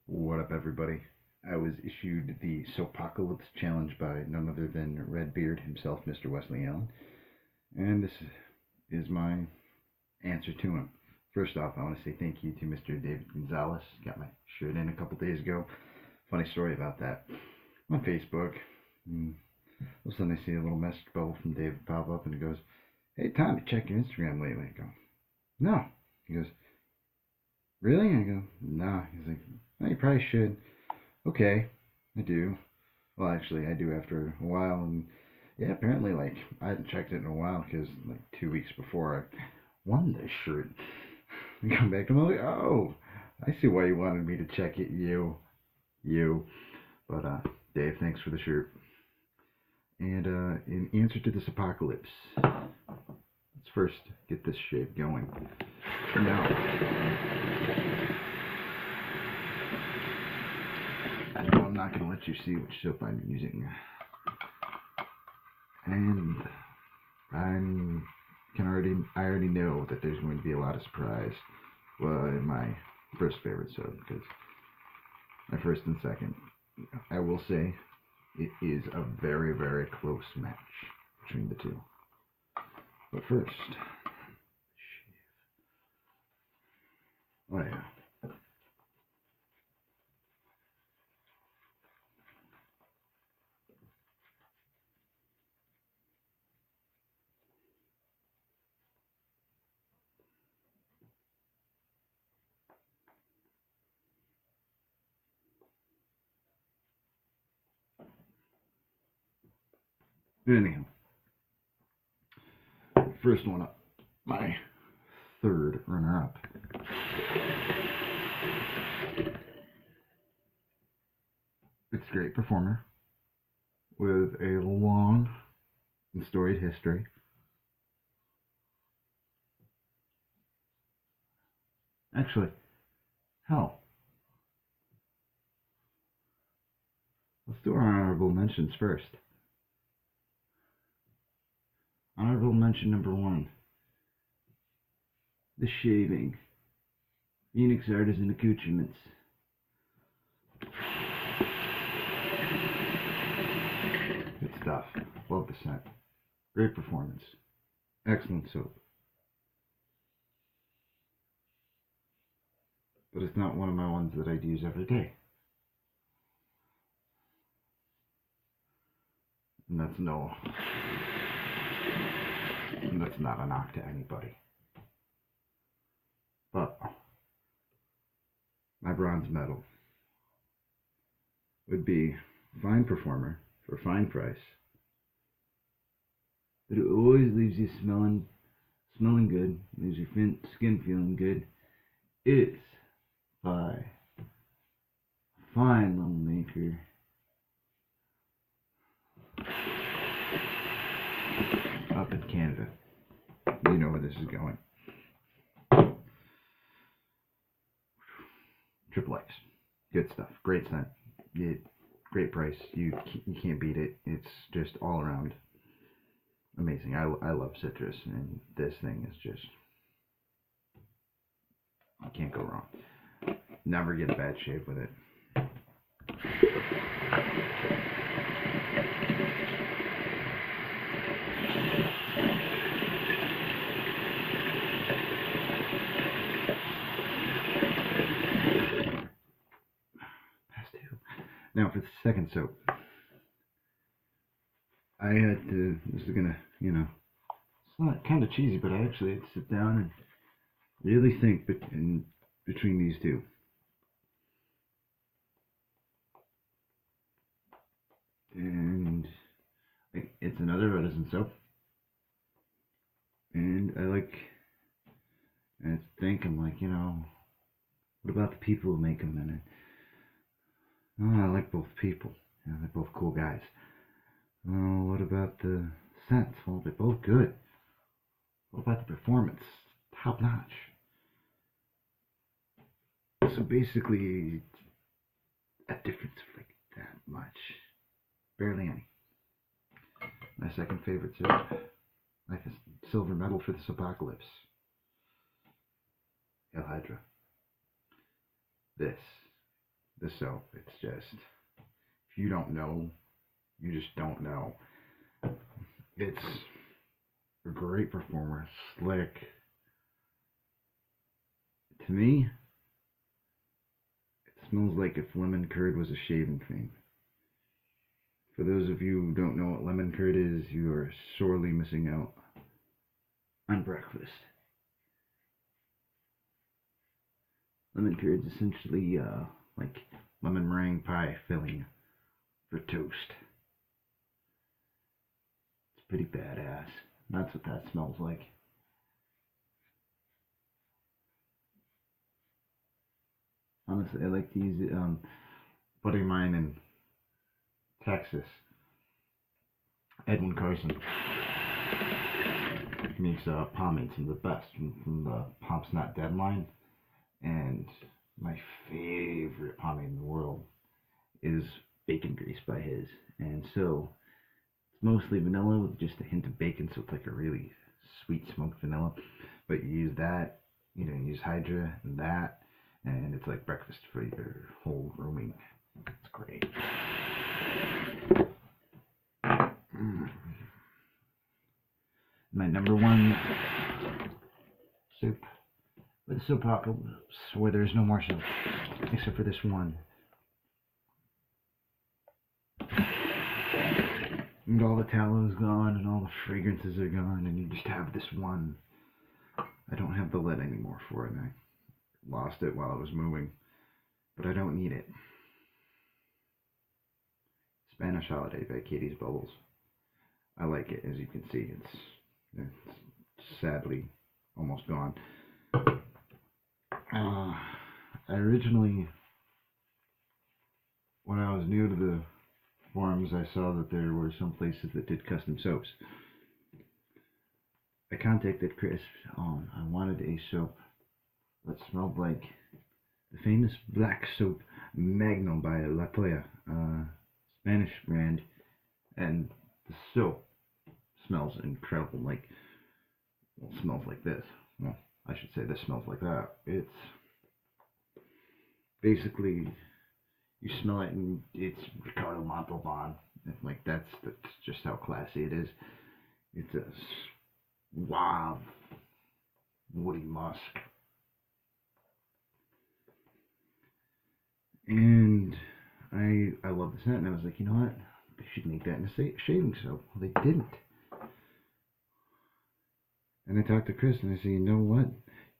What up, everybody? I was issued the Soapocalypse challenge by none other than Redbeard himself, Mr. Wesley Allen, and this is my answer to him. First off, I want to say thank you to Mr. David Gonzalez. Got my shirt in a couple days ago. Funny story about that. I'm on Facebook, and all of a sudden I see a little message bubble from David pop up, and he goes, "Hey, Tom, you checked your Instagram lately?" I go, "No." He goes, "Really?" I go, "No." He's like, "Well, you probably should." Okay, I do. Well, actually, I do after a while, and yeah, apparently, like, I hadn't checked it in a while because, like, 2 weeks before I won this shirt. And come back to him, like, oh, I see why you wanted me to check it, you. But, Dave, thanks for the shirt. And, in answer to this apocalypse, let's first get this shave going. Now, I'm not going to let you see which soap I'm using. And I already know that there's going to be a lot of surprise. Well, in my first favorite soap, because my first and second, I will say, it is a very, very close match between the two. But first, oh yeah. Anyhow, first one up, my third runner-up. It's a great performer with a long and storied history. Actually, hell, let's do our honorable mentions first. Honorable mention number 1, The Shaving, Phoenix Artisan Accoutrements. Good stuff. Love the scent. Great performance. Excellent soap. But it's not one of my ones that I'd use every day. And that's not a knock to anybody. But my bronze medal would be fine performer for fine price, but it always leaves you smelling good, leaves your skin feeling good. It's by fine little maker, up in Canada. You know where this is going. Triple X. Good stuff. Great scent. Great price. You can't beat it. It's just all around amazing. I love citrus, and this thing is just, you can't go wrong. Never get a bad shave with it. Now for the second soap, I had to, this is gonna, it's not kind of cheesy, but I actually had to sit down and really think between these two. And it's another artisan soap. And I think, I'm like, what about the people who make them? And I like both people. They're both cool guys. What about the scents? Well, they're both good. What about the performance? Top notch. So basically, a difference of like that much. Barely any. My second favorite soap, like a silver medal for this apocalypse. El Hydra. This the soap. It's just, if you don't know, you just don't know. It's a great performer, slick. To me, it smells like if lemon curd was a shaving cream. For those of you who don't know what lemon curd is, you are sorely missing out on breakfast. Lemon curd is essentially like lemon meringue pie filling for toast. It's pretty badass. That's what that smells like. Honestly, I like to use it. Buddy of mine in Texas, Edwin Carson, makes pomade, some of the best from the Pomp's Not Dead line. And my favorite pomade in the world is bacon grease by his. And so it's mostly vanilla with just a hint of bacon, so it's like a really sweet smoked vanilla. But you use that, you use Hydra and that, and it's like breakfast for your whole grooming. It's great. My number one soup with Soapocalypse, where there's no more soap, except for this one. And all the tallow is gone, and all the fragrances are gone, and you just have this one. I don't have the lid anymore for it, and I lost it while I was moving, but I don't need it. Spanish Holiday by Katie's Bubbles. I like it, as you can see. It's sadly almost gone. I originally, when I was new to the forums, I saw that there were some places that did custom soaps. I contacted Chris. I wanted a soap that smelled like the famous black soap Magnum by La Toya, Spanish brand, and the soap smells incredible. Like, well, it smells like this. Well, I should say this smells like that. It's basically, you smell it and it's Ricardo Montalban. Like, that's just how classy it is. It's a suave, woody musk. And I love the scent, and I was like, you know what? They should make that in a shaving soap. Well, they didn't. And I talked to Chris, and I said, you know what?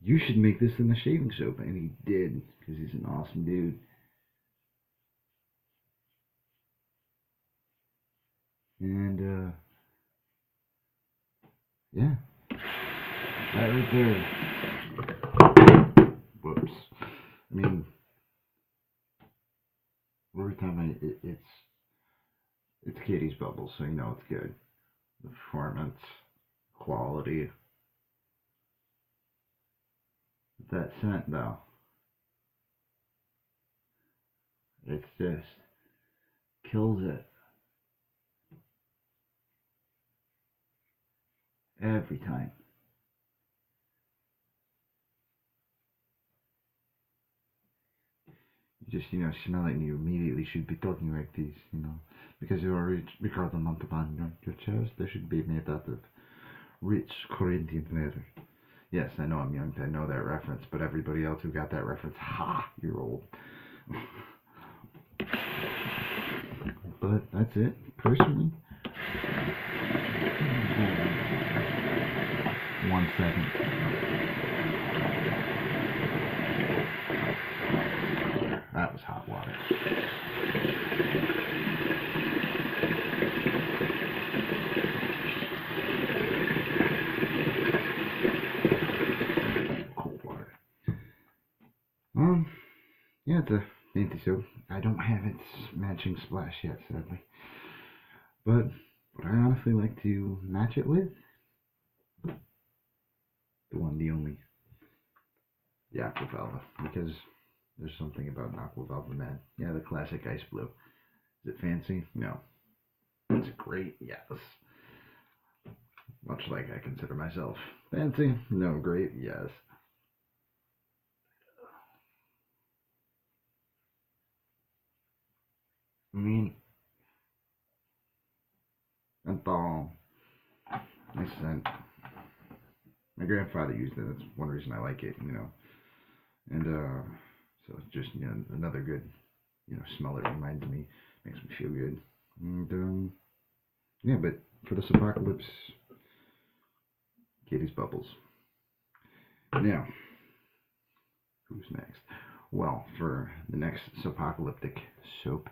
You should make this in the shaving soap. And he did, because he's an awesome dude. And, yeah. That right there. Whoops. I mean, every time it's Katie's Bubbles, so you know it's good. The performance, quality. That scent, though, it's just kills it every time. You just, smell it and you immediately should be talking like this, because you are Ricardo Montalban. Your chairs, they should be made out of rich Corinthian leather. Yes, I know I'm young to know that reference, but everybody else who got that reference, you're old. But that's it, personally. 1 second. That was hot water. Yeah, it's a fancy soap. I don't have its matching splash yet, sadly. But what I honestly like to match it with, the one, the only, the Aqua Velva, because there's something about an Aqua Velva, man. Yeah, the classic ice blue. Is it fancy? No. Is it great? Yes. Much like I consider myself. Fancy? No. Great? Yes. I mean, menthol. Nice scent. My grandfather used it. That's one reason I like it, you know. And so it's just, you know, another good, you know, smell. It reminds me, makes me feel good. And yeah, but for this apocalypse, Katie's Bubbles. Now, who's next? Well, for the next soapocalyptic soap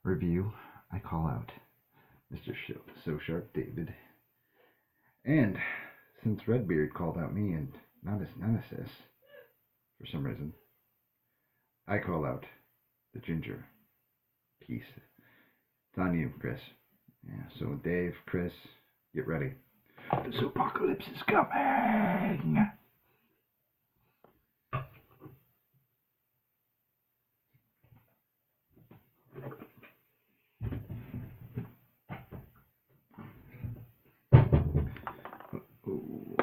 review, I call out Mr. SoSharp David. And since Redbeard called out me and not his nemesis, for some reason, I call out the ginger piece. It's on you, Chris. Yeah, so Dave, Chris, get ready. The Soapocalypse is coming! Ooh.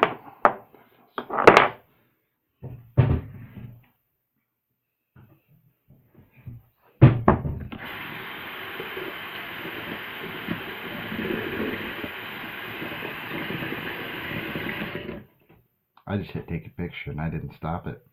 I just hit take a picture and I didn't stop it.